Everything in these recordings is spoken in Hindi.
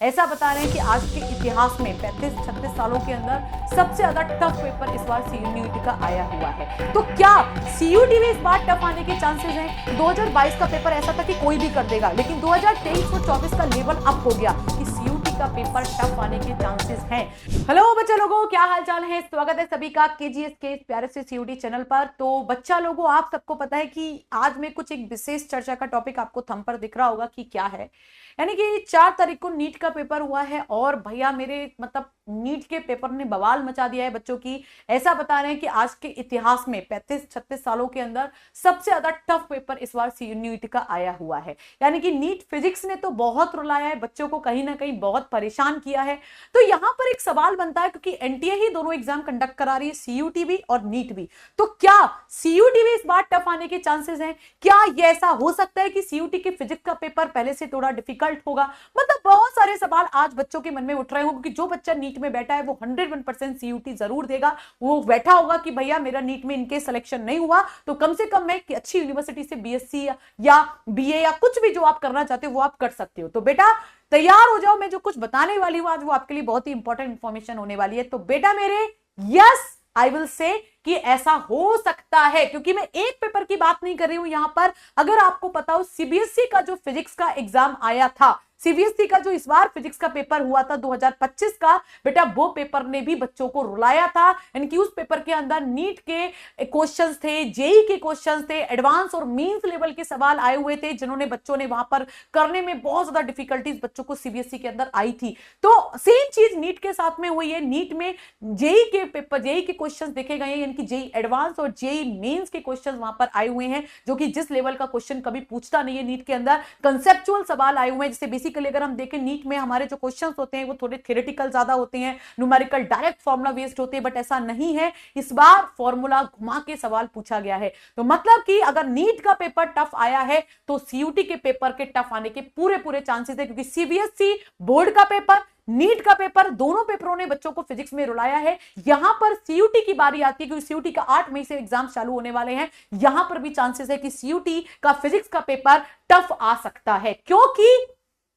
ऐसा बता रहे हैं कि आज के इतिहास में 35-36 सालों के अंदर सबसे ज्यादा टफ पेपर इस बार सीयूटी का आया हुआ है। तो क्या सीयूटी में इस बार टफ आने के चांसेस हैं? 2022 का पेपर ऐसा था कि कोई भी कर देगा, लेकिन 2023 और 24 का लेवल अप हो गया कि सीयूटी का पेपर टफ आने के चांसेस हैं। हेलो बच्चा लोगों, क्या हाल चाल है? स्वागत है सभी का केजीएस के प्यारे से सीयूटी चैनल पर। तो बच्चा लोगों, आप सबको पता है कि आज में कुछ एक विशेष चर्चा का टॉपिक आपको थंब पर दिख रहा होगा कि क्या है। यानी कि 4 तारीख को नीट का पेपर हुआ है और भैया मेरे मतलब नीट के पेपर ने बवाल मचा दिया है बच्चों की। ऐसा बता रहे हैं कि आज के इतिहास में 35-36 सालों के अंदर सबसे ज्यादा टफ पेपर इस बार नीट का आया हुआ है। यानी कि नीट फिजिक्स ने तो बहुत रुलाया है बच्चों को, कहीं ना कहीं बहुत परेशान किया है। तो यहां पर एक सवाल बनता है, क्योंकि एनटीए ही दोनों एग्जाम कंडक्ट करा रही है, सीयूटी भी और नीट भी। तो क्या सीयूटी भी इस बार टफ आने के चांसेस हैं? क्या ये ऐसा हो सकता है कि सीयूटी के फिजिक्स का पेपर पहले से थोड़ा डिफिकल्ट होगा? मतलब बहुत सारे सवाल आज बच्चों के मन में उठ रहे होंगे, क्योंकि जो बच्चा नीट में बैठा है वो 101% सीयूटी जरूर देगा। वो बैठा होगा कि भैया मेरा नीट में इनके सिलेक्शन नहीं हुआ तो कम से कम मैं अच्छी यूनिवर्सिटी से बीएससी या बीए या कुछ भी जो आप करना चाहते हो वो आप कर सकते हो। तो बेटा तैयार हो जाओ, मैं जो कुछ बताने वाली हूं आज वो आपके लिए बहुत ही इंपॉर्टेंट इंफॉर्मेशन होने वाली है। तो बेटा मेरे, यस आई विल से कि ऐसा हो सकता है, क्योंकि मैं एक पेपर की बात नहीं कर रही हूं यहां पर। अगर आपको पता हो, सीबीएसई का जो फिजिक्स का एग्जाम आया था, सीबीएसई का जो इस बार फिजिक्स का पेपर हुआ था 2025 का, बेटा वो पेपर ने भी बच्चों को रुलाया था। यानी कि उस पेपर के अंदर नीट के क्वेश्चंस थे, जेई के क्वेश्चंस थे, एडवांस और मेंस लेवल के सवाल आए हुए थे, जिन्होंने बच्चों ने वहां पर करने में बहुत ज्यादा डिफिकल्टीज बच्चों को सीबीएसई के अंदर आई थी। तो सेम चीज नीट के साथ में हुई है। नीट में जेई के पेपर, जेई के क्वेश्चन देखे गए हैं, यानी कि जेई एडवांस और जेई मेंस के क्वेश्चन वहां पर आए हुए हैं, जो कि जिस लेवल का क्वेश्चन कभी पूछता नहीं है नीट के अंदर। कंसेप्चुअल सवाल आए हुए हैं, जैसे बेसिकली अगर हम देखें नीट में हमारे जो क्वेश्चंस होते हैं वो थोड़े थ्योरेटिकल ज्यादा होते हैं, न्यूमेरिकल डायरेक्ट फॉर्मूला बेस्ड होते हैं, बट ऐसा नहीं है। इस बार फॉर्मूला घुमा के सवाल पूछा गया है। तो मतलब कि अगर नीट का पेपर टफ आया है तो सीयूटी के पेपर के टफ आने के पूरे पूरे चांसेस है, क्योंकि सीबीएसई बोर्ड का पेपर, नीट का पेपर, दोनों पेपरों ने बच्चों को फिजिक्स में रुलाया है। यहां पर सीयूटी की बारी आती है, क्योंकि सीयूटी का 8 मई से एग्जाम चालू होने वाले हैं। यहां पर भी चांसेस है कि सीयूटी का फिजिक्स का पेपर टफ आ सकता है, क्योंकि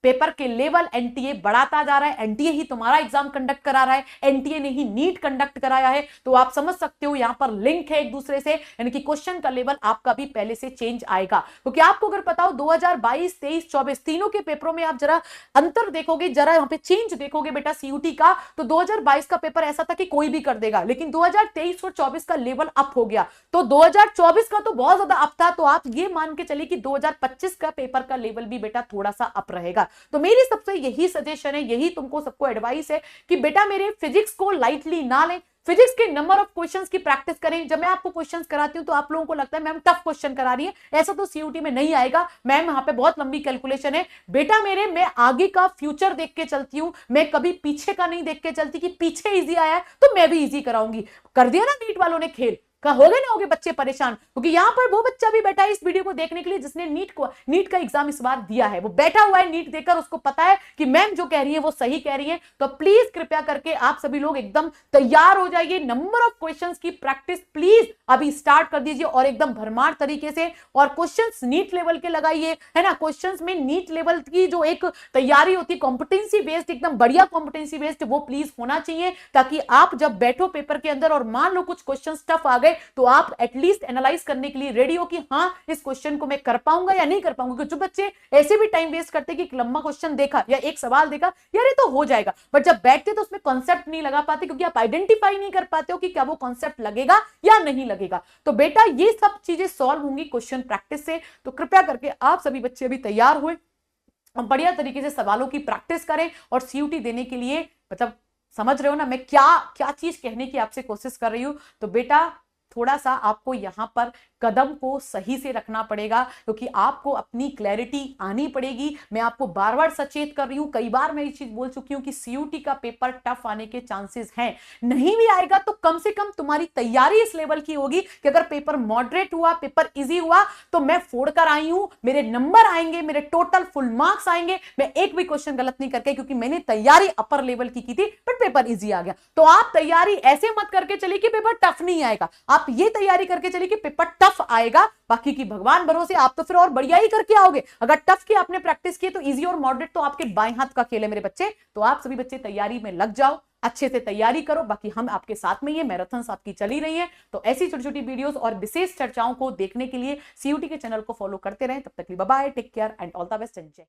पेपर के लेवल एनटीए बढ़ाता जा रहा है। एनटीए ही तुम्हारा एग्जाम कंडक्ट करा रहा है, एनटीए ने ही नीट कंडक्ट कराया है। तो आप समझ सकते हो यहां पर लिंक है एक दूसरे से, यानी कि क्वेश्चन का लेवल आपका भी पहले से चेंज आएगा। क्योंकि आपको अगर पता हो 2022, 23, 24 तीनों के पेपरों में आप जरा अंतर देखोगे, जरा यहां पे चेंज देखोगे बेटा सीयूटी का, तो 2022 का पेपर ऐसा था कि कोई भी कर देगा, लेकिन 2023 और 24 का लेवल अप हो गया। तो 2024 का तो बहुत ज्यादा अप था, तो आप ये मान के चलिए कि 2025 का पेपर का लेवल भी बेटा थोड़ा सा अप रहेगा। तो मेरी सबसे यही सजेशन है, यही तुमको सबको एडवाइस है कि बेटा मेरे फिजिक्स को लाइटली ना लें, फिजिक्स के नंबर ऑफ क्वेश्चंस की प्रैक्टिस करें। जब मैं आपको क्वेश्चंस कराती हूं तो आप लोगों को लगता है मैम टफ क्वेश्चन करा रही है, ऐसा तो सीयूटी में नहीं आएगा मैम, यहां पे बहुत लंबी कैलकुलेशन है। बेटा मेरे, मैं आगे का फ्यूचर देख के चलती हूं, मैं कभी पीछे का नहीं देख के चलती कि पीछे इजी आया है तो मैं भी इजी कराऊंगी। कर दिया ना नीट वालों ने खेल, का हो गए ना, हो गए बच्चे परेशान। क्योंकि यहां पर वो बच्चा भी बैठा है इस वीडियो को देखने के लिए जिसने नीट का एग्जाम इस बार दिया है। वो बैठा हुआ है नीट देकर, उसको पता है कि मैम जो कह रही है वो सही कह रही है। तो प्लीज कृपया करके आप सभी लोग एकदम तैयार हो जाइए। नंबर ऑफ क्वेश्चंस की प्रैक्टिस प्लीज अभी स्टार्ट कर दीजिए, और एकदम भरमार तरीके से। और क्वेश्चंस नीट लेवल के लगाइए, है ना। क्वेश्चंस में नीट लेवल की जो एक तैयारी होती है कॉम्पिटेंसी बेस्ड, एकदम बढ़िया कॉम्पिटेंसी बेस्ड, वो प्लीज होना चाहिए, ताकि आप जब बैठो पेपर के अंदर और मान लो कुछ क्वेश्चन टफ आ गए तो आप एटलीस्ट एनालाइज करने के लिए रेडी हो कि हां इस क्वेश्चन को मैं कर पाऊंगा या नहीं कर पाऊंगा। क्योंकि जो बच्चे ऐसे भी टाइम वेस्ट करते कि एक लंबा क्वेश्चन देखा या एक सवाल देखा, यार ये तो हो जाएगा, बट जब बैठते तो उसमें कॉन्सेप्ट नहीं लगा पाते, क्योंकि आप आइडेंटिफाई नहीं कर पाते हो कि क्या वो कॉन्सेप्ट लगेगा या नहीं लगेगा। तो बेटा ये सब चीजें सॉल्व होंगी क्वेश्चन प्रैक्टिस से। तो कृपया करके आप सभी बच्चे अभी तैयार हुए और बढ़िया तरीके से सवालों की प्रैक्टिस करें, और सीयूटी देने के लिए मतलब समझ रहे हो ना मैं क्या क्या चीज कहने की आपसे कोशिश कर रही हूं। तो बेटा थोड़ा सा आपको यहां पर कदम को सही से रखना पड़ेगा, क्योंकि आपको अपनी क्लैरिटी आनी पड़ेगी। मैं आपको बार बार सचेत कर रही हूं, कई बार मैं ये चीज बोल चुकी हूं कि सीयूटी का पेपर टफ आने के चांसेस हैं। नहीं भी आएगा तो कम से कम तुम्हारी तैयारी इस लेवल की होगी कि अगर पेपर मॉडरेट हुआ, पेपर इजी हुआ, तो मैं फोड़ कर आई हूं, मेरे नंबर आएंगे, मेरे टोटल फुल मार्क्स आएंगे, मैं एक भी क्वेश्चन गलत नहीं करके, क्योंकि मैंने तैयारी अपर लेवल की थी, बट पेपर इजी आ गया। तो आप तैयारी ऐसे मत करके चलिए कि पेपर टफ नहीं आएगा, आप ये तैयारी करके चलिए कि पेपर टफ टफ आएगा, बाकी की भगवान भरोसे, आप तो फिर और बढ़िया ही करके आओगे। अगर टफ की आपने प्रैक्टिस की तो इजी और मॉडरेट तो आपके बाएं हाथ का खेल है मेरे बच्चे। तो आप सभी बच्चे तैयारी में लग जाओ, अच्छे से तैयारी करो, बाकी हम आपके साथ में, ये मैराथन आपकी चली रही है। तो ऐसी छोटी छोटी वीडियोस और विशेष चर्चाओं को देखने के लिए सीयूटी के चैनल को फॉलो करते रहें। तब तक bye bye, take care and all the best.